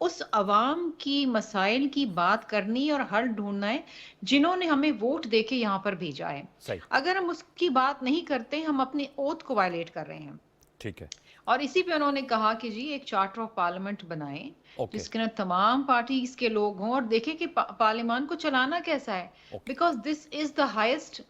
اس عوام کی مسائل کی بات کرنی اور حل ڈھونڈنا ہے جنہوں نے ہمیں ووٹ دے کے یہاں پر بھیجا ہے. صحیح. اگر ہم اس کی بات نہیں کرتے ہم اپنی اوتھ کو وائلیٹ کر رہے ہیں. ٹھیک ہے. اور اسی پہ انہوں نے کہا کہ جی ایک چارٹر آف پارلیمنٹ بنائیں جس کے اندر تمام پارٹیز کے لوگ ہوں اور دیکھیں کہ پارلیمان کو چلانا کیسا ہے. Because this is the highest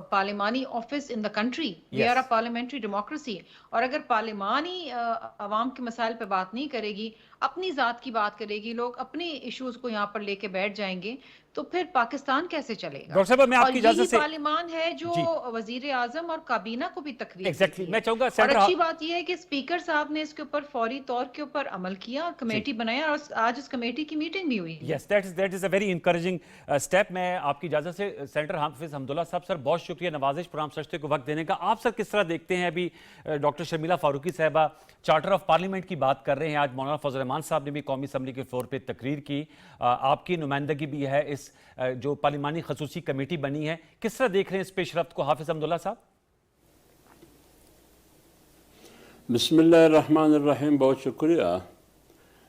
پارلیمانی office in the country. We are a parliamentary democracy. اور اگر پارلیمان ہی عوام کے مسائل پہ بات نہیں کرے گی, اپنی ذات کی بات کرے گی, لوگ اپنے ایشوز کو یہاں پر لے کے بیٹھ جائیں گے, تو پھر پاکستان کیسے چلے گا؟ ڈاکٹر صاحب میں آپ کی اجازت سے پارلیمان ہے جو وزیر اعظم اور کابینہ کو بھی تقویت ایگزیکٹلی میں چاہوں گا اور اچھی بات یہ ہے کہ اسپیکر صاحب نے اس کے اوپر فوری طور کے اوپر عمل کیا اور کمیٹی بنایا اور آج اس کمیٹی کی میٹنگ بھی ہوئی. Yes that is a very encouraging step. میں آپ کی اجازت سے سینیٹر حافظ حمداللہ صاحب سر بہت شکریہ نوازش پروگرام سجدے کو وقت دینے کا. آپ سر کس طرح دیکھتے ہیں؟ ابھی ڈاکٹر شرمیلا فاروقی صاحبہ چارٹر آف پارلیمنٹ کی بات کر رہے ہیں, آج مولانا فضل الرحمان صاحب نے بھی قومی اسمبلی کے فلور پہ تقریر کی, آپ کی نمائندگی بھی ہے اس جو پارلیمانی خصوصی کمیٹی بنی ہے, کس طرح دیکھ رہے ہیں اس پیش رفت کو حافظ حمداللہ صاحب؟ بسم اللہ الرحمن الرحیم. بہت شکریہ.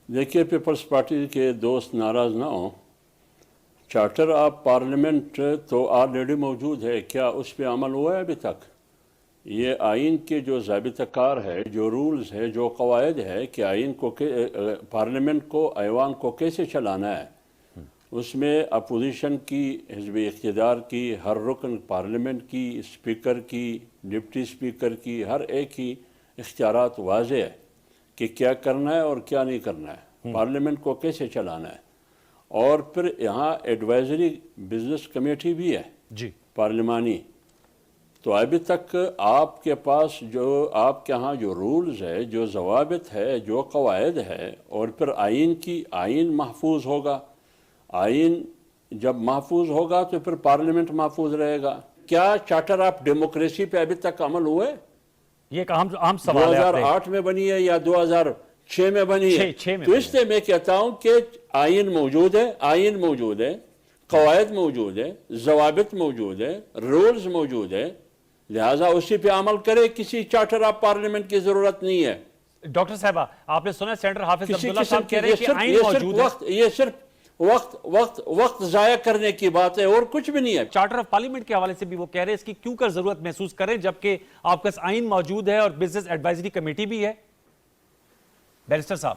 دیکھیے پیپلز پارٹی کے دوست ناراض نہ ہوں, چارٹر آف پارلیمنٹ تو آلریڈی موجود ہے, کیا اس پہ عمل ہوا ہے ابھی تک؟ یہ آئین کے جو ضابطہ کار ہے, جو رولز ہے, جو قواعد ہے کہ آئین کو پارلیمنٹ کو ایوان کو کیسے چلانا ہے, اس میں اپوزیشن کی, حزب اقتدار کی, ہر رکن پارلیمنٹ کی, اسپیکر کی, ڈپٹی اسپیکر کی, ہر ایک کی اختیارات واضح ہے کہ کیا کرنا ہے اور کیا نہیں کرنا ہے, پارلیمنٹ کو کیسے چلانا ہے. اور پھر یہاں ایڈوائزری بزنس کمیٹی بھی ہے جی پارلیمانی. تو ابھی تک آپ کے پاس جو آپ کے ہاں جو رولز ہے, جو ضوابط ہے, جو قواعد ہے, اور پھر آئین محفوظ ہوگا. آئین جب محفوظ ہوگا تو پھر پارلیمنٹ محفوظ رہے گا. کیا چارٹر آف ڈیموکریسی پہ ابھی تک عمل ہوئے؟ یہ ایک عام سوال ہے. 2008 میں بنی ہے یا 2006 میں بنی ہے؟ تو اس لیے میں کہتا ہوں کہ آئین موجود ہے, قواعد موجود ہے, ضوابط موجود ہے, رولز موجود ہے, لہٰذا اسی پہ عمل کرے. کسی چارٹر آف پارلیمنٹ کی ضرورت نہیں ہے. ڈاکٹر صاحبہ آپ نے سنا سینیٹر حافظ عبداللہ صاحب کہہ رہے ہیں کہ آئین یہ موجود ہے. یہ صرف وقت ضائع کرنے کی بات ہے اور کچھ بھی نہیں ہے. چارٹر آف پارلیمنٹ کے حوالے سے بھی وہ کہہ رہے ہیں اس کی کیوں کر ضرورت محسوس کریں جبکہ آپ کا آئین موجود ہے اور بزنس ایڈوائزری کمیٹی بھی ہے. بیرسٹر صاحب.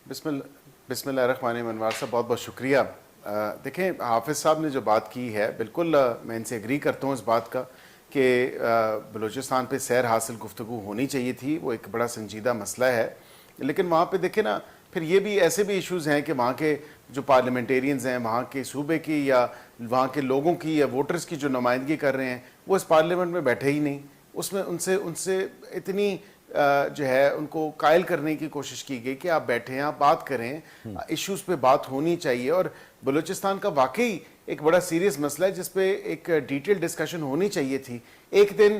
بسم اللہ الرحمن الرحیم. انوار صاحب بہت بہت شکریہ. دیکھیں حافظ صاحب نے جو بات کی ہے بالکل میں ان سے ایگری کرتا ہوں اس بات کا کہ بلوچستان پہ سیر حاصل گفتگو ہونی چاہیے تھی. وہ ایک بڑا سنجیدہ مسئلہ ہے, لیکن وہاں پہ دیکھیں نا پھر یہ بھی ایسے بھی ایشوز ہیں کہ وہاں کے جو پارلیمنٹیرینز ہیں, وہاں کے صوبے کی یا وہاں کے لوگوں کی یا ووٹرز کی جو نمائندگی کر رہے ہیں وہ اس پارلیمنٹ میں بیٹھے ہی نہیں. اس میں ان سے اتنی جو ہے ان کو قائل کرنے کی کوشش کی گئی کہ آپ بیٹھیں, آپ بات کریں, ایشوز پہ بات ہونی چاہیے. اور بلوچستان کا واقعی ایک بڑا سیریس مسئلہ ہے جس پہ ایک ڈیٹیل ڈسکشن ہونی چاہیے تھی. ایک دن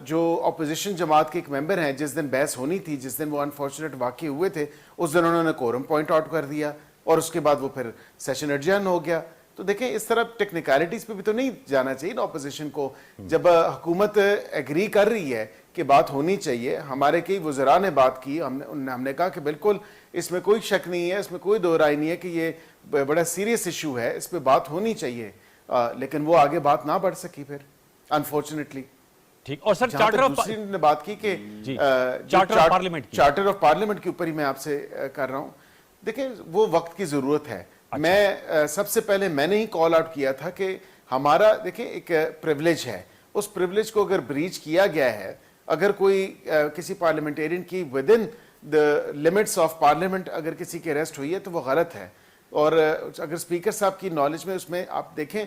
جو اپوزیشن جماعت کے ایک ممبر ہیں, جس دن بحث ہونی تھی, جس دن وہ انفارچونیٹ واقع ہوئے تھے, اس دن انہوں نے کورم پوائنٹ آؤٹ کر دیا اور اس کے بعد وہ پھر سیشن ایڈجرن ہو گیا. تو دیکھیں اس طرح ٹیکنیکلٹیز پہ بھی تو نہیں جانا چاہیے نا اپوزیشن کو. جب حکومت ایگری کر رہی ہے کہ بات ہونی چاہیے, ہمارے کئی وزراء نے بات کی, ہم نے کہا کہ بالکل اس میں کوئی شک نہیں ہے, اس میں کوئی دو رائے نہیں ہے کہ یہ بڑا سیریس ایشو ہے, اس پہ بات ہونی چاہیے, لیکن وہ آگے بات نہ بڑھ سکی پھر انفارچونیٹلی. ٹھیک. اور سر دوسری نے بات کی کہ چارٹر آف پارلیمنٹ کے اوپر ہی میں آپ سے کر رہا ہوں. دیکھیں وہ وقت کی ضرورت ہے. میں سب سے پہلے میں نے ہی کال آؤٹ کیا تھا کہ ہمارا دیکھیں ایک پریولیج ہے, اس پریولیج کو اگر بریچ کیا گیا ہے, اگر کوئی کسی پارلیمنٹیرین کی with in the limits of parliament اگر کسی کی اریسٹ ہوئی ہے تو وہ غلط ہے. اور اگر اسپیکر صاحب کی نالج میں اس میں آپ دیکھیں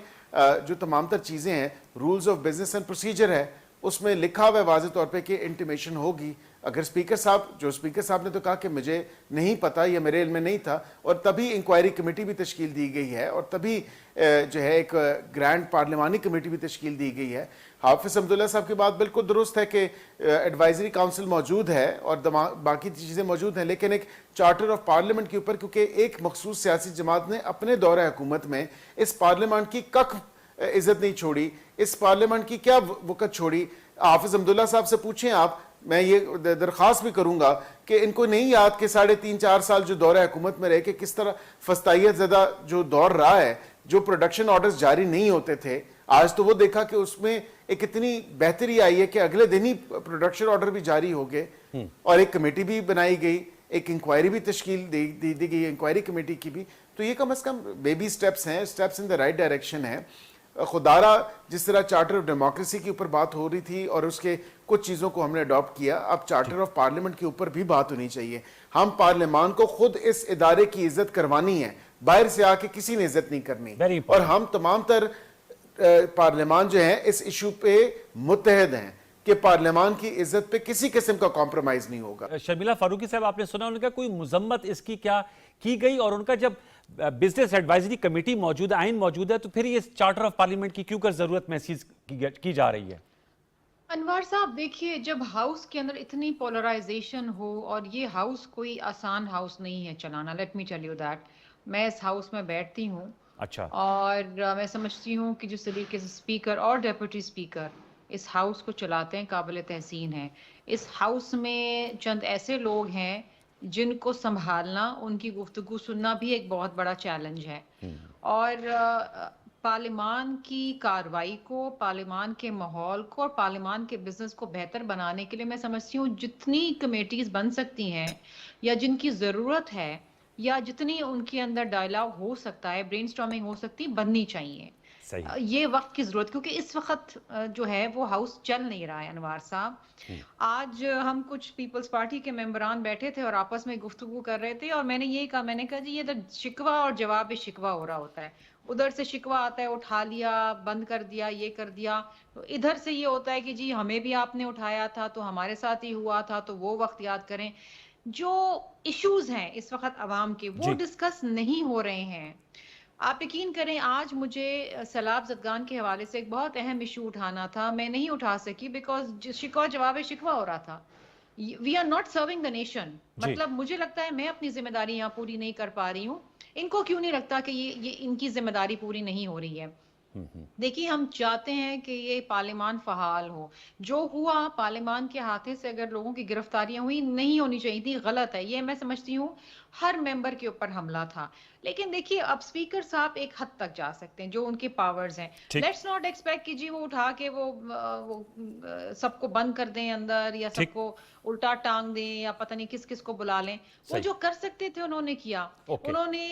جو تمام تر چیزیں ہیں, rules of business and procedure ہے, اس میں لکھا ہوا ہے واضح طور پہ کہ انٹیمیشن ہوگی. اگر اسپیکر صاحب نے تو کہا کہ مجھے نہیں پتا, یہ میرے علم میں نہیں تھا, اور تبھی انکوائری کمیٹی بھی تشکیل دی گئی ہے, اور تبھی جو ہے ایک گرینڈ پارلیمانی کمیٹی بھی تشکیل دی گئی ہے. حافظ حمداللہ صاحب کی بات بالکل درست ہے کہ ایڈوائزری کاؤنسل موجود ہے اور باقی چیزیں موجود ہیں, لیکن ایک چارٹر آف پارلیمنٹ کے اوپر کیونکہ ایک مخصوص سیاسی جماعت نے اپنے دورہ حکومت میں اس پارلیمنٹ کی کک عزت نہیں چھوڑی, اس پارلیمنٹ کی کیا وقت چھوڑی. حافظ حمداللہ صاحب سے پوچھیں آپ میں یہ درخواست بھی کروں گا کہ ان کو نہیں یاد کہ 3.5-4 سال جو دور حکومت میں رہے کہ کس طرح فسطائیت زدہ جو دور رہا ہے, جو پروڈکشن آرڈرز جاری نہیں ہوتے تھے, آج تو وہ دیکھا کہ اس میں ایک اتنی بہتری آئی ہے کہ اگلے دن ہی پروڈکشن آرڈر بھی جاری ہو گئے, اور ایک کمیٹی بھی بنائی گئی, ایک انکوائری بھی تشکیل دی گئی, انکوائری کمیٹی کی بھی. تو یہ کم از کم بیبی سٹیپس ہیں, steps in the right direction ہے. خدارہ جس طرح چارٹر آف ڈیموکریسی کے اوپر بات ہو رہی تھی اور اس کے کچھ چیزوں کو ہم نے اڈاپٹ کیا, اب چارٹر آف پارلیمنٹ کے اوپر بھی بات ہونی چاہیے. ہم پارلیمان کو خود اس ادارے کی عزت کروانی ہے, باہر سے آ کے کسی نے عزت نہیں کرنی. اور ہم تمام تر پارلیمان جو ہیں اس ایشو پہ متحد ہیں کہ پارلیمان کی عزت پہ کسی قسم کا کمپرومائز نہیں ہوگا. شرمیلا فاروقی صاحب, آپ نے سنا ان کا کوئی مذمت اس کی کیا کی گئی, اور ان کا جب بزنس ایڈوائزری کمیٹی موجود ہے, آئین موجود ہے, تو پھر یہ چارٹر آف پارلیمنٹ کی کیوں کر ضرورت محسوس کی جا رہی ہے؟ انوار صاحب دیکھیے, جب ہاؤس کے اندر اتنی پولرائزیشن ہو, اور یہ ہاؤس کوئی آسان ہاؤس نہیں ہے چلانا, let me tell you that. میں اس ہاؤس میں بیٹھتی ہوں, اچھا, اور میں سمجھتی ہوں کہ جس طریقے سے اسپیکر اور ڈیپوٹی اسپیکر اس ہاؤس کو چلاتے ہیں قابل تحسین ہے. اس ہاؤس میں چند ایسے لوگ ہیں جن کو سنبھالنا, ان کی گفتگو سننا بھی ایک بہت بڑا چیلنج ہے. اور پارلیمان کی کارروائی کو, پارلیمان کے ماحول کو اور پارلیمان کے بزنس کو بہتر بنانے کے لیے میں سمجھتی ہوں جتنی کمیٹیز بن سکتی ہیں یا جن کی ضرورت ہے یا جتنی ان کے اندر ڈائلاگ ہو سکتا ہے, برین سٹارمنگ ہو سکتی, بننی چاہیے. یہ وقت کی ضرورت, کیونکہ اس وقت جو ہے وہ ہاؤس چل نہیں رہا ہے. انوار صاحب, آج ہم کچھ پیپلز پارٹی کے ممبران بیٹھے تھے اور آپس میں گفتگو کر رہے تھے, اور میں نے یہی کہا, میں نے کہا جی یہ شکوہ اور جواب شکوہ ہو رہا ہوتا ہے. ادھر سے شکوہ آتا ہے, اٹھا لیا, بند کر دیا, یہ کر دیا. ادھر سے یہ ہوتا ہے کہ جی ہمیں بھی آپ نے اٹھایا تھا تو ہمارے ساتھ ہی ہوا تھا, تو وہ وقت یاد کریں. جو ایشوز ہیں اس وقت عوام کے, وہ ڈسکس نہیں ہو رہے ہیں. آپ یقین کریں, آج مجھے سیلاب زدگان کے حوالے سے ایک بہت اہم ایشو اٹھانا تھا, میں نہیں اٹھا سکی بیکاز شکوہ جواب شکوہ ہو رہا تھا. We are not serving the nation. مطلب مجھے لگتا ہے میں اپنی ذمہ داری یہاں پوری نہیں کر پا رہی ہوں. ان کو کیوں نہیں لگتا کہ یہ ان کی ذمہ داری پوری نہیں ہو رہی ہے؟ دیکھیے, ہم چاہتے ہیں کہ یہ پارلیمان فعال ہو. جو ہوا پارلیمان کے ہاتھے سے, اگر لوگوں کی گرفتاریاں ہوئی, نہیں ہونی چاہیے تھی, غلط ہے. یہ میں سمجھتی ہوں ہر ممبر کے اوپر حملہ تھا. لیکن دیکھیے, اب اسپیکر صاحب ایک حد تک جا سکتے ہیں, جو ان کے پاورز ہیں. لیٹس ناٹ ایکسپیکٹ کہ جی وہ اٹھا کے وہ سب کو بند کر دیں اندر, یا سب کو الٹا ٹانگ دیں, یا پتہ نہیں کس کس کو بلا لیں. وہ جو کر سکتے تھے انہوں نے کیا. انہوں نے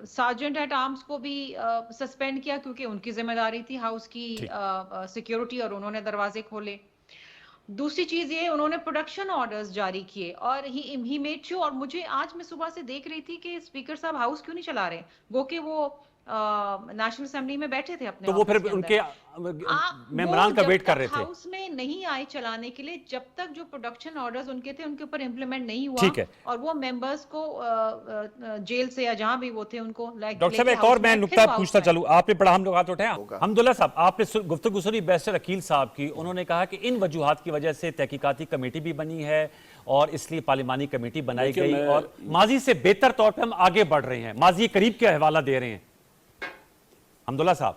سارجنٹ ایٹ آرمز کو بھی سسپینڈ کیا کیونکہ ان کی ذمہ داری تھی ہاؤس کی سیکیورٹی, اور انہوں نے دروازے کھولے. دوسری چیز یہ, انہوں نے پروڈکشن آرڈرز جاری کیے, اور ہی میڈ شیور. اور مجھے آج میں صبح سے دیکھ رہی تھی کہ اسپیکر صاحب ہاؤس کیوں نہیں چلا رہے, وہ کہ وہ نیشنل اسمبلی میں بیٹھے تھے اپنے, تو وہ پھر ان کے ممبران کا ویٹ کر رہے تھے. ہاؤس میں نہیں آئے چلانے کے لیے جب تک جو پروڈکشن آرڈرز ان کے تھے ان کے اوپر امپلیمنٹ نہیں ہوا, اور وہ ممبرز کو جیل سے یا جہاں بھی وہ تھے ان کو. ڈاکٹر صاحب, ایک اور میں نکتہ پوچھتا چلوں, آپ نے بڑا ہم لوگ اٹھایا. حمداللہ صاحب, آپ نے گفتگو سنی بیرسٹر عقیل صاحب کی, انہوں نے کہا کہ ان وجوہات کی وجہ سے تحقیقاتی کمیٹی بھی بنی ہے, اور اس لیے پارلیمانی کمیٹی بنائی گئی, اور ماضی سے بہتر طور پہ ہم آگے بڑھ رہے ہیں. ماضی قریب کا حوالہ دے رہے ہیں. حمداللہ صاحب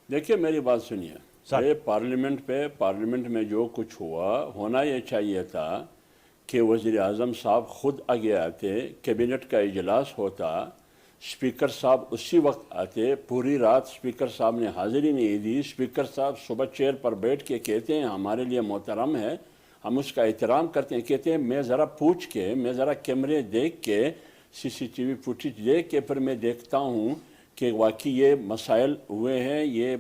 دیکھیے, میری بات سنیے. پارلیمنٹ میں جو کچھ ہونا یہ چاہیے تھا کہ وزیر اعظم صاحب خود آگے آتے, کیبنٹ کا اجلاس ہوتا, اسپیکر صاحب اسی وقت آتے, پوری رات اسپیکر صاحب نے حاضری نہیں دی. اسپیکر صاحب صبح چیئر پر بیٹھ کے کہتے ہیں ہمارے لیے محترم ہے, ہم اس کا احترام کرتے ہیں. کہتے ہیں میں ذرا پوچھ کے, میں ذرا کیمرے دیکھ کے, CCTV فوٹیج دیکھ کے پھر میں دیکھتا ہوں کہ واقعی یہ مسائل ہوئے ہیں, یہ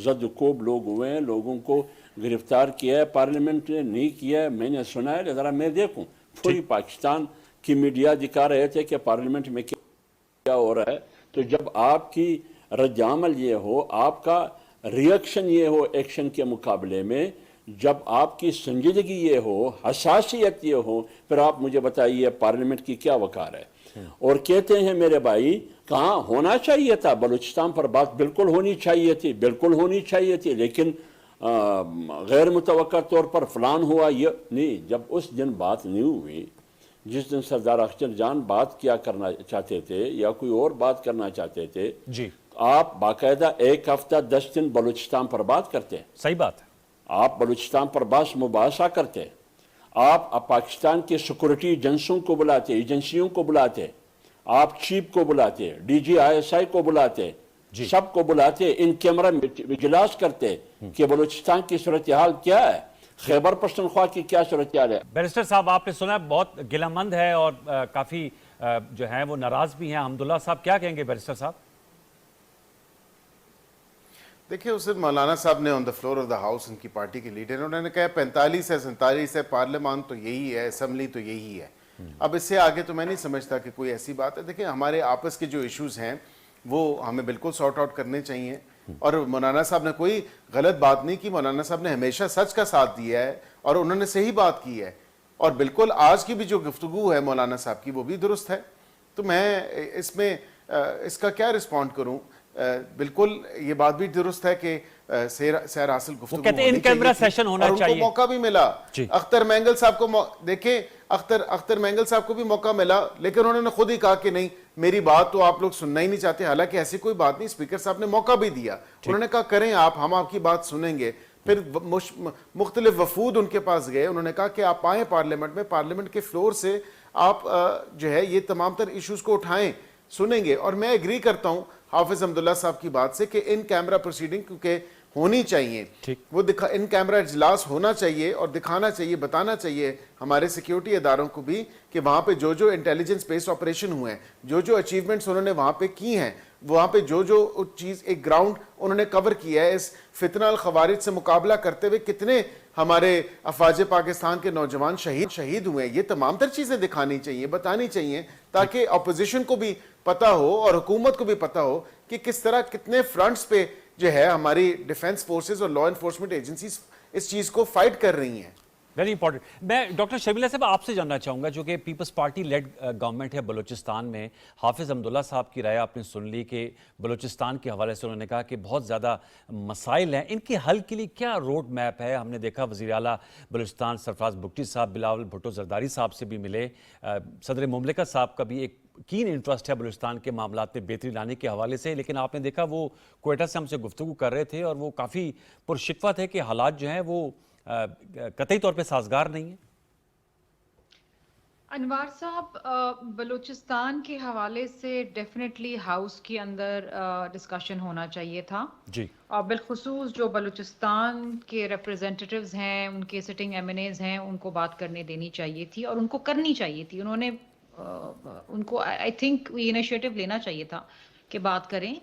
زد کوب لوگ ہوئے ہیں, لوگوں کو گرفتار کیا ہے, پارلیمنٹ نے نہیں کیا ہے, میں نے سنا ہے, ذرا میں دیکھوں. پوری پاکستان کی میڈیا دکھا رہے تھے کہ پارلیمنٹ میں کیا ہو رہا ہے. تو جب آپ کی رد عمل یہ ہو, آپ کا ریئیکشن یہ ہو ایکشن کے مقابلے میں, جب آپ کی سنجیدگی یہ ہو, حساسیت یہ ہو, پھر آپ مجھے بتائیے پارلیمنٹ کی کیا وقار ہے. اور کہتے ہیں میرے بھائی کہاں ہونا چاہیے تھا, بلوچستان پر بات بالکل ہونی چاہیے تھی, بالکل ہونی چاہیے تھی, لیکن غیر متوقع طور پر فلان ہوا. یہ نہیں, جب اس دن بات نہیں ہوئی, جس دن سردار اختر جان بات کیا کرنا چاہتے تھے یا کوئی اور بات کرنا چاہتے تھے, آپ باقاعدہ 1 ہفتہ 10 دن بلوچستان پر بات کرتے ہیں. صحیح بات ہے. آپ بلوچستان پر بحث مباحثہ کرتے, آپ پاکستان کے سیکورٹی ایجنسیوں کو بلاتے, آپ چیف کو بلاتے, D G I S I کو بلاتے, سب کو بلاتے, ان کیمرہ اجلاس کرتے کہ بلوچستان کی صورتحال کیا ہے, خیبر پختونخوا کی کیا صورتحال ہے. بیرسٹر صاحب آپ نے سنا بہت گلہ مند ہے اور کافی جو ہیں وہ ناراض بھی ہیں. حمداللہ صاحب کیا کہیں گے بیرسٹر صاحب؟ دیکھیں اس دن مولانا صاحب نے on the floor of the house ان کی پارٹی کے لیڈر انہوں نے کہا 45 ہے 47 ہے, پارلیمان تو یہی ہے, اسمبلی تو یہی ہے. اب اس سے آگے تو میں نہیں سمجھتا کہ کوئی ایسی بات ہے. دیکھیں ہمارے آپس کے جو ایشوز ہیں وہ ہمیں بالکل سارٹ آؤٹ کرنے چاہیے, اور مولانا صاحب نے کوئی غلط بات نہیں کی. مولانا صاحب نے ہمیشہ سچ کا ساتھ دیا ہے اور انہوں نے صحیح بات کی ہے, اور بالکل آج کی بھی جو گفتگو ہے مولانا صاحب کی وہ بھی درست ہے. تو میں اس کا کیا رسپونڈ کروں؟ بالکل یہ بات بھی درست ہے کہ سیر حاصل گفتگو کہتے ہیں ان کیمرہ سیشن ہونا چاہیے, اور ان کو موقع بھی ملا. اختر مینگل صاحب کو دیکھیں, اختر مینگل صاحب کو بھی موقع ملا, لیکن انہوں نے خود ہی کہا کہ نہیں میری بات تو آپ لوگ سننا ہی نہیں چاہتے. حالانکہ ایسی کوئی بات نہیں, اسپیکر صاحب نے موقع بھی دیا, انہوں نے کہا کریں آپ, ہم آپ کی بات سنیں گے. پھر مختلف وفود ان کے پاس گئے, انہوں نے کہا کہ آپ آئیں پارلیمنٹ میں, پارلیمنٹ کے فلور سے آپ جو ہے یہ تمام تر ایشوز کو اٹھائیں, سنیں گے. اور میں ایگری کرتا ہوں حافظ حمداللہ صاحب کی بات سے کہ ان کیمرہ پروسیڈنگ کیونکہ ہونی چاہیے, وہ ان کیمرہ اجلاس ہونا چاہیے اور دکھانا چاہیے, بتانا چاہیے ہمارے سیکیورٹی اداروں کو بھی کہ وہاں پہ جو انٹیلیجنس بیس آپریشن ہوئے ہیں, جو اچیومنٹس انہوں نے وہاں پہ کی ہیں, وہاں پہ جو چیز ایک گراؤنڈ انہوں نے کور کیا ہے, اس فتنہ الخوارج سے مقابلہ کرتے ہوئے کتنے ہمارے افواج پاکستان کے نوجوان شہید ہوئے ہیں, یہ تمام تر چیزیں دکھانی چاہیے, بتانی چاہیے, تاکہ اپوزیشن کو بھی پتا ہو اور حکومت کو بھی پتا ہو کہ کس طرح کتنے فرنٹس پہ جو ہے ہماری ڈیفنس فورسز اور لا انفورسمنٹ ایجنسیز اس چیز کو فائٹ کر رہی ہیں. Very important. میں ڈاکٹر شبیلہ صاحب آپ سے جاننا چاہوں گا, جو کہ پیپلز پارٹی لیڈ گورنمنٹ ہے بلوچستان میں, حافظ حمداللہ صاحب کی رائے آپ نے سن لی کہ بلوچستان کے حوالے سے انہوں نے کہا کہ بہت زیادہ مسائل ہیں, ان کے حل کے لیے کیا روڈ میپ ہے؟ ہم نے دیکھا وزیر اعلیٰ بلوچستان سرفراز بگٹی صاحب بلاول بھٹو زرداری صاحب سے بھی ملے, صدر مملکت صاحب کا بھی ایک کین انٹرسٹ ہے بلوچستان کے معاملات میں بہتری لانے کے حوالے سے, لیکن آپ نے دیکھا وہ کوئٹہ سے ہم سے گفتگو کر رہے تھے اور وہ کافی پرشکوہ تھے کہ حالات جو ہیں وہ قطعی طور پہ سازگار نہیں ہیں. انوار صاحب, بلوچستان کے حوالے سے ڈیفینیٹلی ہاؤس کے اندر ڈسکشن ہونا چاہیے تھا جی, اور بالخصوص جو بلوچستان کے ریپریزنٹیٹیوز ہیں, ان کے سٹنگ ایم این ایز ہیں, ان کو بات کرنے دینی چاہیے تھی اور ان کو کرنی چاہیے تھی. انہوں نے ان کو آئی تھنک انیشیٹو لینا چاہیے تھا کہ بات کریں.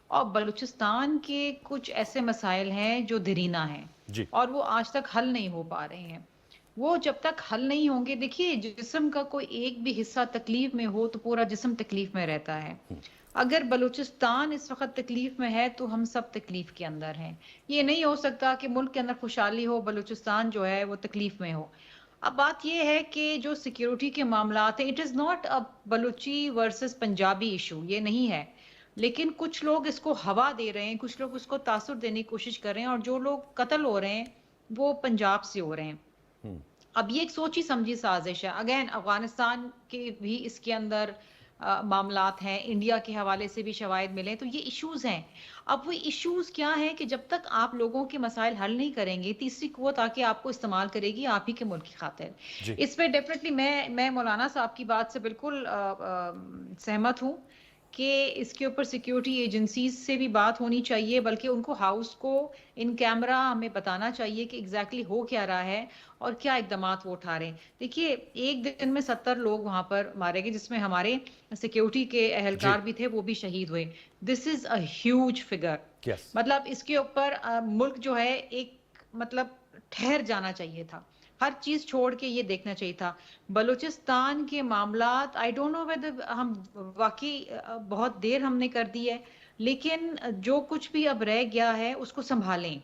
اور بلوچستان کے کچھ ایسے مسائل ہیں جو دیرینہ ہیں جی, اور وہ آج تک حل نہیں ہو پا رہے ہیں. وہ جب تک حل نہیں ہوں گے, دیکھیے جسم کا کوئی ایک بھی حصہ تکلیف میں ہو تو پورا جسم تکلیف میں رہتا ہے. اگر بلوچستان اس وقت تکلیف میں ہے تو ہم سب تکلیف کے اندر ہیں. یہ نہیں ہو سکتا کہ ملک کے اندر خوشحالی ہو, بلوچستان جو ہے وہ تکلیف میں ہو. اب بات یہ ہے کہ جو سیکیورٹی کے معاملات ہیں, it is not a Balochi versus Punjabi issue, یہ نہیں ہے, لیکن کچھ لوگ اس کو ہوا دے رہے ہیں, کچھ لوگ اس کو تاثر دینے کی کوشش کر رہے ہیں, اور جو لوگ قتل ہو رہے ہیں وہ پنجاب سے ہو رہے ہیں. اب یہ ایک سوچی سمجھی سازش ہے. اگین افغانستان کے بھی اس کے اندر معاملات ہیں, انڈیا کے حوالے سے بھی شواہد ملے, تو یہ ایشوز ہیں. اب وہ ایشوز کیا ہیں کہ جب تک آپ لوگوں کے مسائل حل نہیں کریں گے, تیسری قوت آ کے آپ کو استعمال کرے گی آپ ہی کے ملک کی خاطر. اس پہ ڈیفینیٹلی میں مولانا صاحب کی بات سے بالکل سہمت ہوں کہ اس کے اوپر سیکیورٹی ایجنسیز سے بھی بات ہونی چاہیے, بلکہ ان کو ہاؤس کو ان کیمرہ ہمیں بتانا چاہیے کہ ایگزیکٹلی ہو کیا رہا ہے اور کیا اقدامات وہ اٹھا رہے ہیں. دیکھیے ایک دن میں 70 لوگ وہاں پر مارے گئے, جس میں ہمارے سیکیورٹی کے اہلکار بھی تھے, وہ بھی شہید ہوئے. دس از اے ہیوج فگر. مطلب اس کے اوپر ملک جو ہے ایک مطلب ٹھہر جانا چاہیے تھا, ہر چیز چھوڑ کے یہ دیکھنا چاہیے تھا. بلوچستان کے معاملات آئی ڈونٹ نو ویدر ہم واقعی بہت دیر ہم نے کر دی ہے, لیکن جو کچھ بھی اب رہ گیا ہے اس کو سنبھالیں.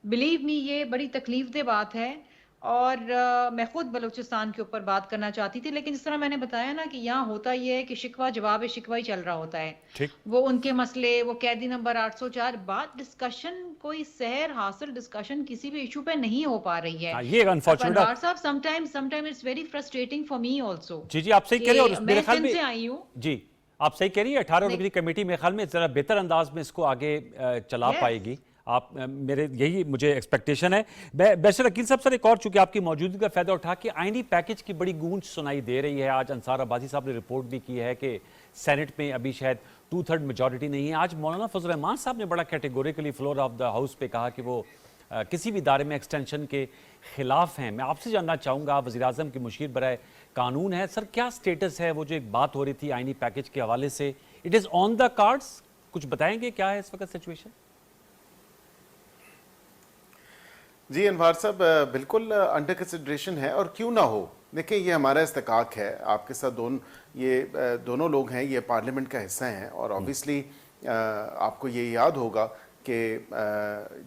بلیو می یہ بڑی تکلیف دہ بات ہے, اور میں خود بلوچستان کے اوپر بات کرنا چاہتی تھی, لیکن جس طرح میں نے بتایا نا کہ یہاں ہوتا یہ ہے کہ شکوہ جواب شکوہ ہی چل رہا ہوتا ہے. وہ ان کے مسئلے, وہ قیدی نمبر 804, بات ڈسکشن کوئی سحر حاصل ڈسکشن کسی بھی ایشو پہ نہیں ہو پا رہی ہے. یہ انفارچونیٹ انوار صاحب sometimes it's very frustrating for me also. جی آپ صحیح کہہ رہے ہیں, میں سندھ سے آئی ہوں. جی آپ صحیح کہہ رہی ہیں, 18 رکنی کمیٹی میرے خیال میں ذرا بہتر انداز میں اس کو آگے چلا پائے گی. آپ میرے یہی مجھے ایکسپیکٹیشن ہے. بیشر عقیل صاحب سر، ایک اور چونکہ آپ کی موجودگی کا فائدہ اٹھا کے آئینی پیکج کی بڑی گونج سنائی دے رہی ہے. آج انصار عباسی صاحب نے رپورٹ بھی کی ہے کہ سینٹ میں ابھی شاید 2/3 میجورٹی نہیں ہے. آج مولانا فضل الرحمان صاحب نے بڑا categorically floor of the house پہ کہا کہ وہ کسی بھی ادارے میں ایکسٹینشن کے خلاف ہیں. میں آپ سے جاننا چاہوں گا، آپ وزیر اعظم کے مشیر برائے قانون ہے سر، کیا سٹیٹس ہے؟ وہ جو ایک بات ہو رہی تھی آئینی پیکج کے حوالے سے، it is on the cards, کچھ بتائیں گے کیا ہے اس وقت سچویشن؟ جی انوار صاحب، بالکل انڈر کنسیڈریشن ہے، اور کیوں نہ ہو. دیکھیں یہ ہمارا استحقاق ہے آپ کے ساتھ، یہ دونوں لوگ ہیں، یہ پارلیمنٹ کا حصہ ہیں، اور آبویسلی آپ کو یہ یاد ہوگا کہ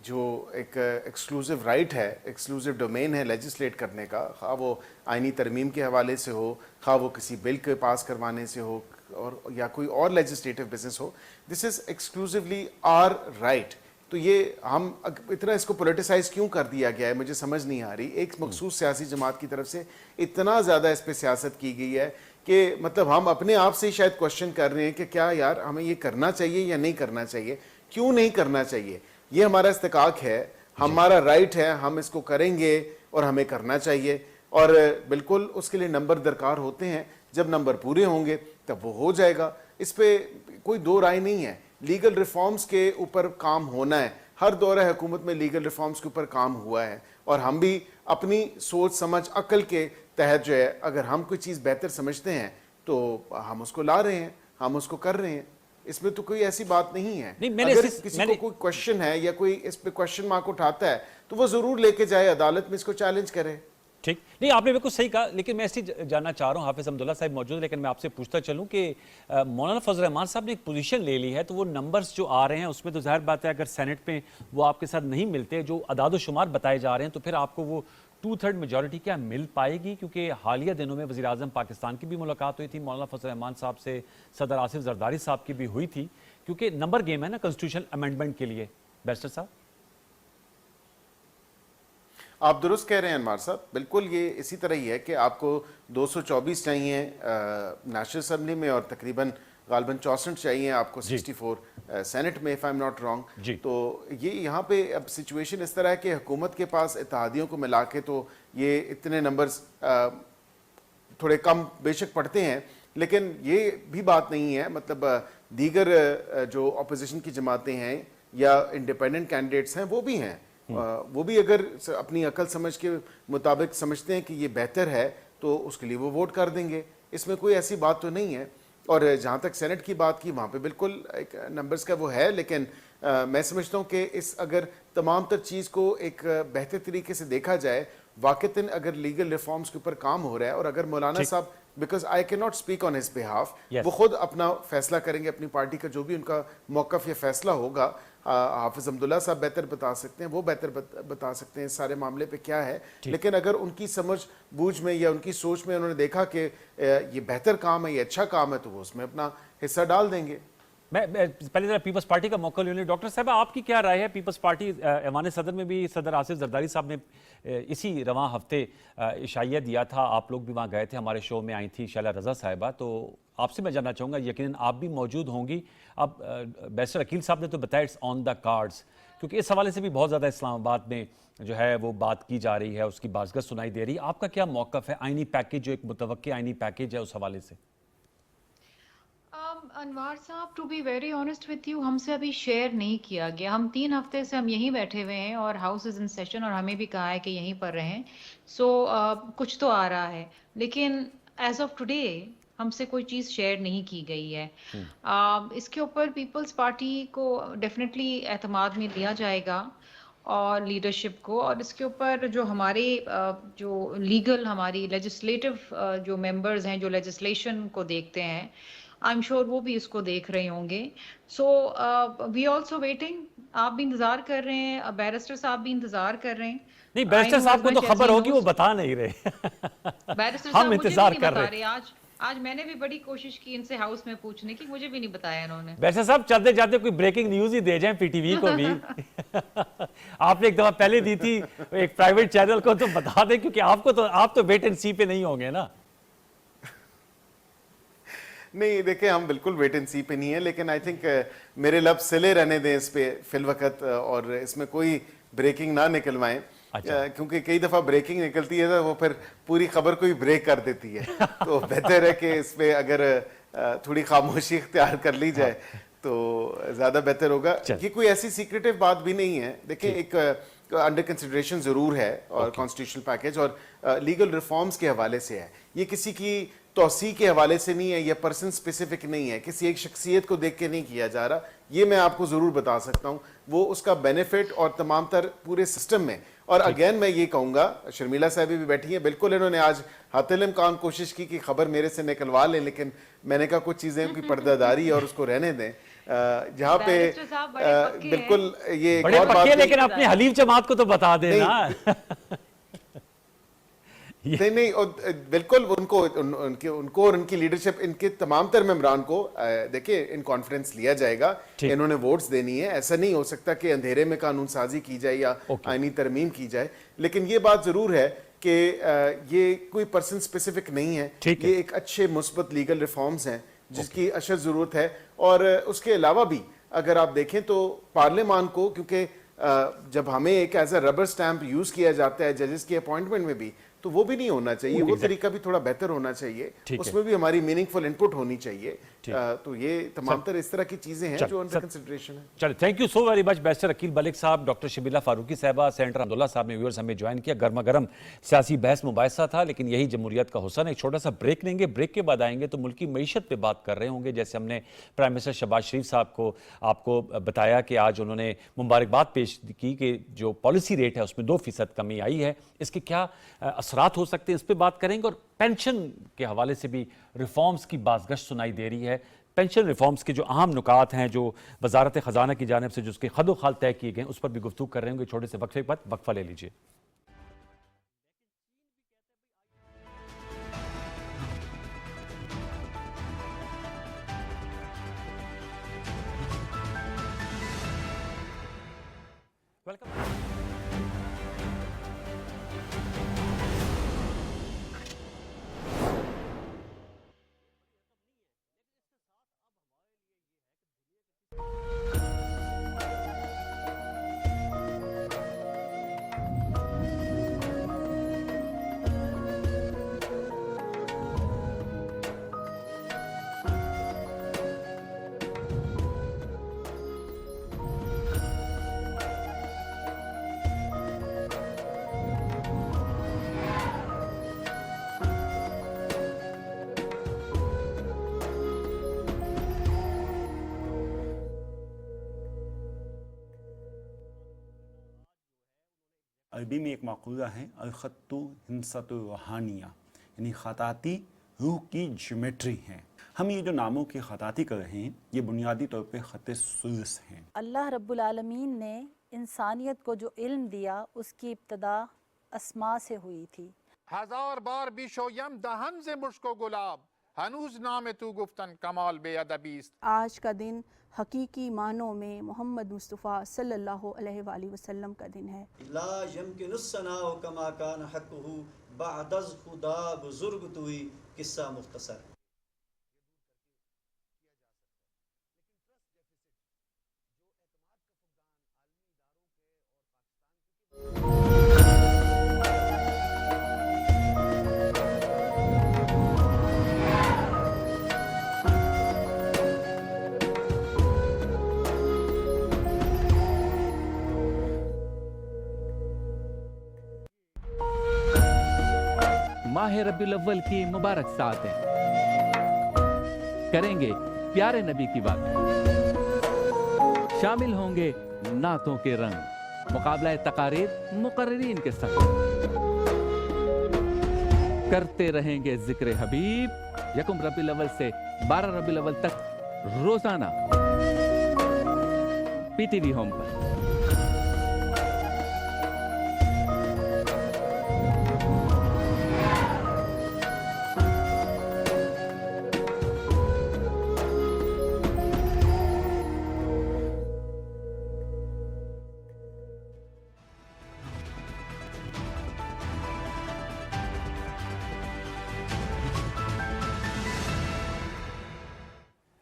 جو ایک ایکسکلوزیو رائٹ ہے، ایکسکلوزیو ڈومین ہے لیجسلیٹ کرنے کا، خواہ وہ آئینی ترمیم کے حوالے سے ہو، خواہ وہ کسی بل کے پاس کروانے سے ہو، اور یا کوئی اور لیجسلیٹو بزنس ہو، this is exclusively our right. تو یہ ہم اتنا اس کو پولیٹیسائز کیوں کر دیا گیا ہے مجھے سمجھ نہیں آ رہی. ایک مخصوص سیاسی جماعت کی طرف سے اتنا زیادہ اس پہ سیاست کی گئی ہے کہ مطلب ہم اپنے آپ سے شاید کوشچن کر رہے ہیں کہ کیا یار ہمیں یہ کرنا چاہیے یا نہیں کرنا چاہیے، کیوں نہیں کرنا چاہیے. یہ ہمارا استحقاق ہے، ہمارا رائٹ ہے، ہم اس کو کریں گے اور ہمیں کرنا چاہیے. اور بالکل اس کے لیے نمبر درکار ہوتے ہیں، جب نمبر پورے ہوں گے تب وہ ہو جائے گا. اس پہ کوئی دو رائے نہیں ہے. لیگل ریفارمز کے اوپر کام ہونا ہے. ہر دورہ حکومت میں لیگل ریفارمز کے اوپر کام ہوا ہے، اور ہم بھی اپنی سوچ سمجھ عقل کے تحت جو ہے اگر ہم کوئی چیز بہتر سمجھتے ہیں تو ہم اس کو لا رہے ہیں، ہم اس کو کر رہے ہیں. اس میں تو کوئی ایسی بات نہیں ہے. اگر کسی کو کوئی کوشچن ہے یا کوئی اس پہ کوشچن مارک اٹھاتا ہے تو وہ ضرور لے کے جائے عدالت میں، اس کو چیلنج کرے. ٹھیک، نہیں آپ نے بالکل صحیح کہا، لیکن میں اس لیے جاننا چاہ رہا ہوں، حافظ حمداللہ صاحب موجود ہیں، لیکن میں آپ سے پوچھتا چلوں کہ مولانا فضل الرحمان صاحب نے ایک پوزیشن لے لی ہے، تو وہ نمبرز جو آ رہے ہیں اس میں تو ظاہر بات ہے اگر سینٹ میں وہ آپ کے ساتھ نہیں ملتے، جو اعداد و شمار بتائے جا رہے ہیں، تو پھر آپ کو وہ 2/3 میجورٹی کیا مل پائے گی؟ کیونکہ حالیہ دنوں میں وزیر اعظم پاکستان کی بھی ملاقات ہوئی تھی مولانا فضل الرحمان صاحب سے، صدر آصف زرداری صاحب کی بھی ہوئی تھی، کیونکہ نمبر گیم ہے نا کنسٹیٹیوشن امینڈمنٹ کے لیے. بیرسٹر صاحب آپ درست کہہ رہے ہیں انوار صاحب، بالکل یہ اسی طرح ہی ہے کہ آپ کو 224 چاہیے نیشنل اسمبلی میں، اور تقریباً غالباً 64 چاہیے آپ کو 64 سینٹ میں، if I'm not wrong. تو یہ یہاں پہ اب سچویشن اس طرح ہے کہ حکومت کے پاس اتحادیوں کو ملا کے تو یہ اتنے نمبرز تھوڑے کم بے شک پڑتے ہیں، لیکن یہ بھی بات نہیں ہے. مطلب دیگر جو اپوزیشن کی جماعتیں ہیں یا انڈیپینڈنٹ کینڈیڈیٹس ہیں وہ بھی ہیں، وہ بھی اگر اپنی عقل سمجھ کے مطابق سمجھتے ہیں کہ یہ بہتر ہے تو اس کے لیے وہ ووٹ کر دیں گے. اس میں کوئی ایسی بات تو نہیں ہے. اور جہاں تک سینٹ کی بات کی، وہاں پہ بالکل ایک نمبرز کا وہ ہے، لیکن میں سمجھتا ہوں کہ اس اگر تمام تر چیز کو ایک بہتر طریقے سے دیکھا جائے، واقعتاً اگر لیگل ریفارمز کے اوپر کام ہو رہا ہے، اور اگر مولانا صاحب، بیکاز آئی کی not speak on his behalf, وہ خود اپنا فیصلہ کریں گے، اپنی پارٹی کا جو بھی ان کا موقف یا فیصلہ ہوگا، حافظ حمداللہ صاحب بہتر بتا سکتے ہیں، وہ بہتر بتا سکتے ہیں اس سارے معاملے پہ کیا ہے. لیکن اگر ان کی سمجھ بوجھ میں یا ان کی سوچ میں انہوں نے دیکھا کہ یہ بہتر کام ہے، یہ اچھا کام ہے، تو وہ اس میں اپنا حصہ ڈال دیں گے. میں پہلے ذرا پیپلز پارٹی کا موقع لے لیں. ڈاکٹر صاحب آپ کی کیا رائے ہے؟ پیپلز پارٹی ایوان صدر میں بھی صدر آصف زرداری صاحب نے اسی رواں ہفتے عشائیہ دیا تھا، آپ لوگ بھی وہاں گئے تھے، ہمارے شو میں آئی تھی شیلہ رضا صاحبہ. تو آپ سے میں جاننا چاہوں گا، یقیناً آپ بھی موجود ہوں گی. اب بیرسٹر عقیل صاحب نے تو بتایا اٹس آن دا کارڈز، کیونکہ اس حوالے سے بھی بہت زیادہ اسلام آباد میں جو ہے وہ بات کی جا رہی ہے، اس کی بازگشت سنائی دے رہی ہے. آپ کا کیا موقف ہے آئینی پیکیج، جو ایک متوقع آئینی پیکیج ہے، اس حوالے سے؟ انوار صاحب، to be very honest with you, ہم سے ابھی شیئر نہیں کیا گیا. ہم 3 ہفتے سے ہم یہیں بیٹھے ہوئے ہیں، اور ہاؤس از ان سیشن، اور ہمیں بھی کہا ہے کہ یہیں پر رہیں. سو کچھ تو آ رہا ہے، لیکن ایز آف ٹوڈے ہم سے کوئی چیز شیئر نہیں کی گئی ہے. اس کے اوپر پیپلز پارٹی کو ڈیفینیٹلی اعتماد میں لیا جائے گا، اور لیڈرشپ کو، اور اس کے اوپر جو ہمارے جو لیگل ہماری لیجسلیٹو جو ممبرز ہیں، جو لیجسلیشن کو دیکھتے ہیں، آئی ایم شیور وہ بھی اس کو دیکھ رہے ہوں گے. سو وی آلسو ویٹنگ. آپ بھی انتظار کر رہے ہیں، بیرسٹر صاحب بھی انتظار کر رہے ہیں. نہیں، بیرسٹر صاحب کو تو خبر ہوگی، وہ بتا نہیں رہے. بیرسٹر ہم صاحب مجھے انتظار بھی نہیں کر بتا رہے. رہے. آج میں نے بھی بڑی کوشش کی ان سے ہاؤس میں پوچھنے کی، مجھے بھی نہیں بتایا انہوں نے. بیرسٹر صاحب چلتے جاتے کوئی بریکنگ نیوز ہی دے جائیں پی ٹی وی کو بھی. آپ نے ایک دفعہ پہلے دی تھی ایک پرائیویٹ چینل کو، تو بتا دیں، کیونکہ آپ تو ویٹ اینڈ سی پہ نہیں ہوں گے نا. نہیں دیکھیں ہم بالکل ویٹ اینڈ سی پہ نہیں ہیں, لیکن آئی تھنک میرے لب سلے رہنے دیں اس پہ فی الوقت, اور اس میں کوئی بریکنگ نہ نکلوائیں, کیونکہ کئی دفعہ بریکنگ نکلتی ہے تو وہ پھر پوری خبر کو ہی بریک کر دیتی ہے. تو بہتر ہے کہ اس پہ اگر تھوڑی خاموشی اختیار کر لی جائے تو زیادہ بہتر ہوگا. یہ کوئی ایسی سیکریٹو بات بھی نہیں ہے. دیکھیں ایک انڈر کنسیڈریشن ضرور ہے, اور کانسٹیٹیوشنل پیکیج اور لیگل ریفارمز کے حوالے سے ہے. یہ کسی کی توسیع کے حوالے سے نہیں ہے, یہ پرسن سپیسیفک نہیں ہے, کسی ایک شخصیت کو دیکھ کے نہیں کیا جا رہا. یہ میں آپ کو ضرور بتا سکتا ہوں, وہ اس کا بینیفٹ اور تمام تر پورے سسٹم میں. اور اگین میں یہ کہوں گا, شرمیلا صاحبی بھی بیٹھی ہیں, بالکل انہوں نے آج حتی الامکان کوشش کی کہ خبر میرے سے نکلوا لیں, لیکن میں نے کہا کچھ چیزیں کی پردہ داری اور اس کو رہنے دیں. جہاں پہ بالکل یہ بڑے پکے, لیکن اپنی حلیف جماعت کو تو بتا دیں نا. نہیں بالکل ان کو اور ان کی لیڈرشپ, ان کے تمام تر ممبران کو دیکھیں ان کانفرنس لیا جائے گا. انہوں نے ووٹس دینی ہے. ایسا نہیں ہو سکتا کہ اندھیرے میں قانون سازی کی جائے یا آئینی ترمیم کی جائے. لیکن یہ بات ضرور ہے کہ یہ کوئی پرسن سپیسیفک نہیں ہے, یہ ایک اچھے مثبت لیگل ریفارمز ہیں جس کی اشد ضرورت ہے. اور اس کے علاوہ بھی اگر آپ دیکھیں تو پارلیمان کو, کیونکہ جب ہمیں ایک as a rubber stamp use کیا جاتا ہے ججز کی اپوائنٹمنٹ میں بھی, تو وہ بھی نہیں ہونا چاہیے. وہ طریقہ بھی تھوڑا بہتر ہونا چاہیے, اس میں بھی ہماری میننگ فل انپٹ ہونی چاہیے. تو یہ تمام تر اس طرح کی چیزیں ہیں جو انڈر کنسیڈریشن ہیں. چلے, thank you so very much barrister Aqeel Malik صاحب, ڈاکٹر شبیلہ فاروقی صاحبہ, سینیٹر عبداللہ صاحب نے ویورز ہمیں جوائن کیا. گرما گرم سیاسی بحث مباحثہ تھا, لیکن یہی جمہوریت کا حسن ہے. ایک چھوٹا سا بریک لیں گے, بریک کے بعد آئیں گے تو ملکی معیشت پہ بات کر رہے ہوں گے. جیسے ہم نے پرائم منسٹر شہباز شریف صاحب کو آپ کو بتایا کہ آج انہوں نے مبارکباد پیش کی کہ جو پالیسی ریٹ ہے اس میں 2% کمی آئی ہے. اس کے کیا اثرات ہو سکتے ہیں, اس پہ بات کریں گے. اور پینشن کے حوالے سے بھی ریفارمز کی بازگشت سنائی دے رہی ہے. پینشن ریفارمز کے جو اہم نکات ہیں جو وزارت خزانہ کی جانب سے جو اس کے خد و خال طے کیے گئے ہیں, اس پر بھی گفتگو کر رہے ہوں گے. چھوٹے سے وقفے بعد وقفہ لے لیجئے. عربی میں ایک مقولہ ہے, الخط ہندسۃ روحانیہ, یعنی خطاطی روح کی جیومیٹری ہے. ہم یہ جو ناموں کی خطاطی کر رہے ہیں یہ بنیادی طور پہ خط ثلث ہیں. اللہ رب العالمین نے انسانیت کو جو علم دیا اس کی ابتدا اسماء سے ہوئی تھی. 1000 بار بیشویم دهن ز مشک و گلاب هنوز نام تو گفتن کمال بے ادبی است. آج کا دن حقیقی معنوں میں محمد مصطفیٰ صلی اللہ علیہ وآلہ وسلم کا دن ہے. لا يمكن الثناء كما كان حقه بعد از خدا بزرگ توئی. قصہ مختصر. ماہ ربیع الاول کی مبارک ساعتیں کریں گے پیارے نبی کی بات, شامل ہوں گے نعتوں کے رنگ, مقابلہ تقاریر مقررین کے ساتھ, کرتے رہیں گے ذکر حبیب 1 ربیع الاول سے 12 ربیع الاول تک روزانہ P T V home per.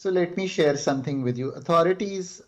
So let me share something with you. Authorities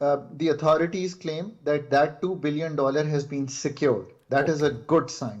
The authorities claim that $2 billion has been secured. That is a good sign.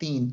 3,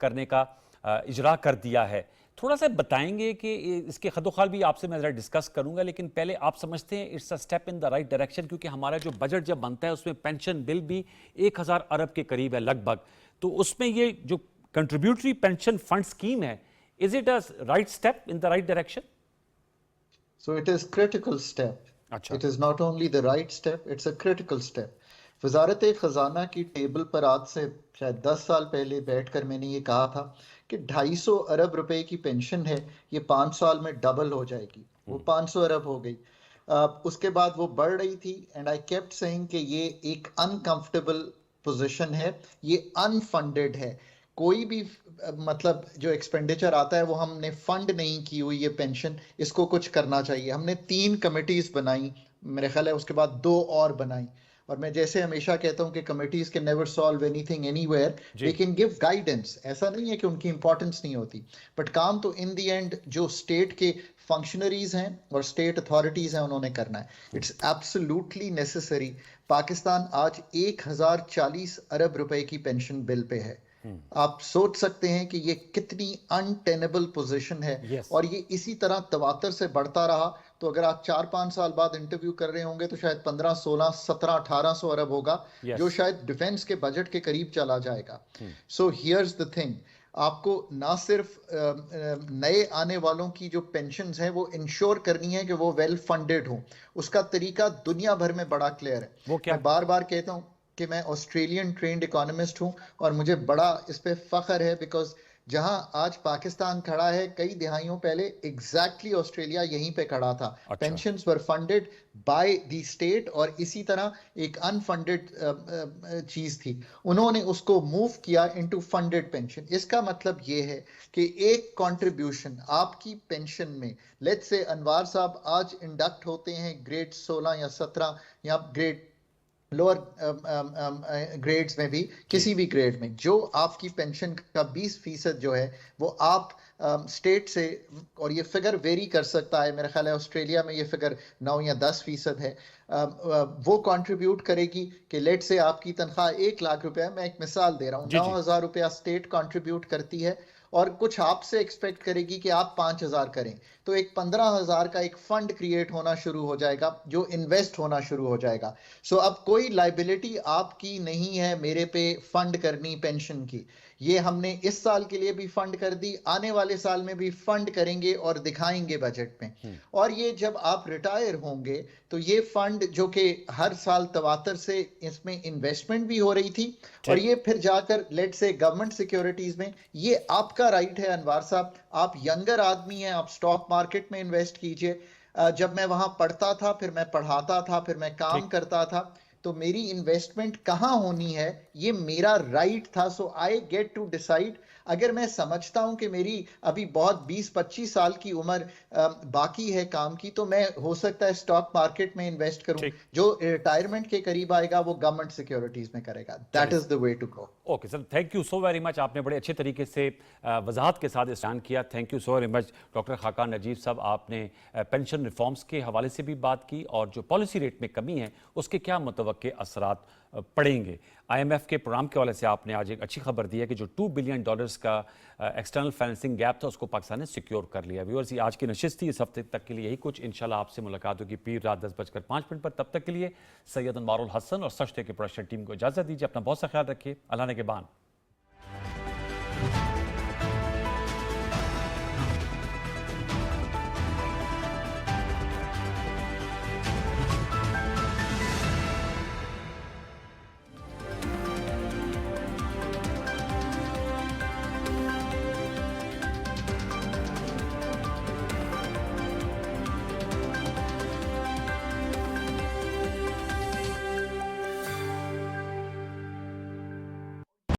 کرنے کا اجرا کر دیا ہے. تھوڑا سا بتائیں گے کہ اس کے خد و خال بھی آپ سے میں ذرا ڈسکس کروں گا, لیکن پہلے آپ سمجھتے ہیں it's a step in the right direction, کیونکہ ہمارا جو بجٹ جب بنتا ہے اس میں پینشن بل بھی 1000 ارب کے قریب ہے لگ بھگ, تو اس میں یہ جو کنٹریبیوٹری پینشن فنڈ اسکیم ہے, is it a right step in the right direction? So it is critical step. It is not only the right step, it's a critical step. وزارت خزانہ کی ٹیبل پر آج سے شاید 10 سال پہلے بیٹھ کر میں نے یہ کہا تھا کہ 250 ارب روپے کی پینشن ہے, یہ 5 سال میں ڈبل ہو جائے گی. وہ 500 ارب ہو گئی. اس کے بعد وہ بڑھ رہی تھی, اینڈ آئی کیپٹ سیئنگ کہ یہ ایک انکمفرٹیبل پوزیشن ہے, یہ انفنڈڈ ہے. کوئی بھی مطلب جو ایکسپینڈیچر آتا ہے وہ ہم نے فنڈ نہیں کی ہوئی یہ پینشن, اس کو کچھ کرنا چاہیے. ہم نے 3 کمیٹیز بنائی, میرے خیال ہے اس کے بعد 2 اور بنائی, اور میں جیسے ہمیشہ کہتا ہوں کہ کمیٹیز کے never solve any thing any where, they can give guidance. ایسا نہیں ہے کہ ان کی امپورٹنس نہیں ہوتی, بٹ کام تو ان دی اینڈ جو اسٹیٹ کے فنکشنریز ہیں اور اسٹیٹ اتھارٹیز ہیں انہوں نے کرنا ہے. It's absolutely necessary. پاکستان آج 1040 ارب روپے کی پینشن بل پہ ہے. آپ سوچ سکتے ہیں کہ یہ کتنی انٹینیبل پوزیشن ہے, اور یہ اسی طرح تواتر سے بڑھتا رہا تو اگر آپ 4-5 سال بعد انٹرویو کر رہے ہوں گے تو شاید 15, 16, 17, 1800 ارب ہوگا, جو شاید ڈیفنس کے بجٹ کے قریب چلا جائے گا. سو ہیئرز دا تھنگ, آپ کو نہ صرف نئے آنے والوں کی جو پینشنز ہیں وہ انشور کرنی ہے کہ وہ ویل فنڈڈ ہوں. اس کا طریقہ دنیا بھر میں بڑا کلیئر ہے. میں بار بار کہتا ہوں کہ میں آسٹریلین ٹرینڈ اکانومسٹ ہوں, اور مجھے بڑا اس پہ فخر ہے, بیکاز جہاں آج پاکستان کھڑا ہے کئی دہائیوں پہلے ایگزیکٹلی آسٹریلیا یہیں پہ کھڑا تھا. Pensions were funded by the state, اور اسی طرح ایک انفنڈڈ چیز تھی, انہوں نے اس کو موو کیا انٹو فنڈڈ پینشن. اس کا مطلب یہ ہے کہ ایک کنٹریبیوشن آپ کی پینشن میں, لیٹس سے انوار صاحب آج انڈکٹ ہوتے ہیں گریڈ 16 یا 17 یا گریڈ لوور گریڈز میں بھی, کسی بھی گریڈ میں, جو آپ کی پینشن کا 20% جو ہے وہ آپ اسٹیٹ سے, اور یہ فگر ویری کر سکتا ہے, میرا خیال ہے آسٹریلیا میں یہ فگر 9 یا 10% ہے, وہ کنٹریبیوٹ کرے گی. کہ لیٹ سے آپ کی تنخواہ 1 لاکھ روپے ہے, میں ایک مثال دے رہا ہوں, 9000 روپیہ اسٹیٹ کنٹریبیوٹ کرتی ہے, اور کچھ آپ سے ایکسپیکٹ کرے گی کہ آپ 5000 کریں, تو ایک 15000 کا ایک فنڈ کریٹ ہونا شروع ہو جائے گا جو انویسٹ ہونا شروع ہو جائے گا. سو اب کوئی لائبلٹی آپ کی نہیں ہے میرے پہ فنڈ کرنی پینشن کی. یہ ہم نے اس سال کے لیے بھی فنڈ کر دی, آنے والے سال میں بھی فنڈ کریں گے اور دکھائیں گے بجٹ میں. اور یہ جب آپ ریٹائر ہوں گے تو یہ فنڈ جو کہ ہر سال تواتر سے اس میں انویسٹمنٹ بھی ہو رہی تھی, اور یہ پھر جا کر لیٹ سے گورنمنٹ سیکیورٹیز میں, یہ آپ کا رائٹ ہے انوار صاحب, آپ ینگر آدمی ہیں, آپ سٹاک مارکیٹ میں انویسٹ کیجئے. جب میں وہاں پڑھتا تھا, پھر میں پڑھاتا تھا, پھر میں کام کرتا تھا, تو میری انویسٹمنٹ کہاں ہونی ہے یہ میرا رائٹ تھا. سو آئی گیٹ ٹو ڈیسائیڈ. اگر میں سمجھتا ہوں کہ میری ابھی بہت 20-25 سال کی عمر باقی ہے کام کی, تو میں ہو سکتا ہے اسٹاک مارکیٹ میں انویسٹ کروں. جو ریٹائرمنٹ کے قریب آئے گا وہ گورنمنٹ سیکیورٹیز میں کرے گا. That is the way to go. Okay sir, thank you so very much. آپ نے بڑے اچھے طریقے سے وضاحت کے ساتھ بیان کیا. Thank you so very much doctor Khaqan Najeeb صاحب. آپ نے پینشن ریفارمز کے حوالے سے بھی بات کی, اور جو پالیسی ریٹ میں کمی ہے اس کے کیا متوقع اثرات پڑیں گے. آئی ایم ایف کے پروگرام کے حوالے سے آپ نے آج ایک اچھی خبر دی ہے کہ جو $2 بلین کا ایکسٹرنل فائننسنگ گیپ تھا اس کو پاکستان نے سیکیور کر لیا. ویورز, یہ آج کی نشست تھی اس ہفتے تک کے لیے یہی کچھ. انشاءاللہ آپ سے ملاقات ہوگی پیر رات 10:05 پر. تب تک کے لیے سید انوار الحسن اور سچ کے پروڈکشن ٹیم کو اجازت دیجیے. اپنا بہت سا خیال رکھیے. اللہ نے کے بان.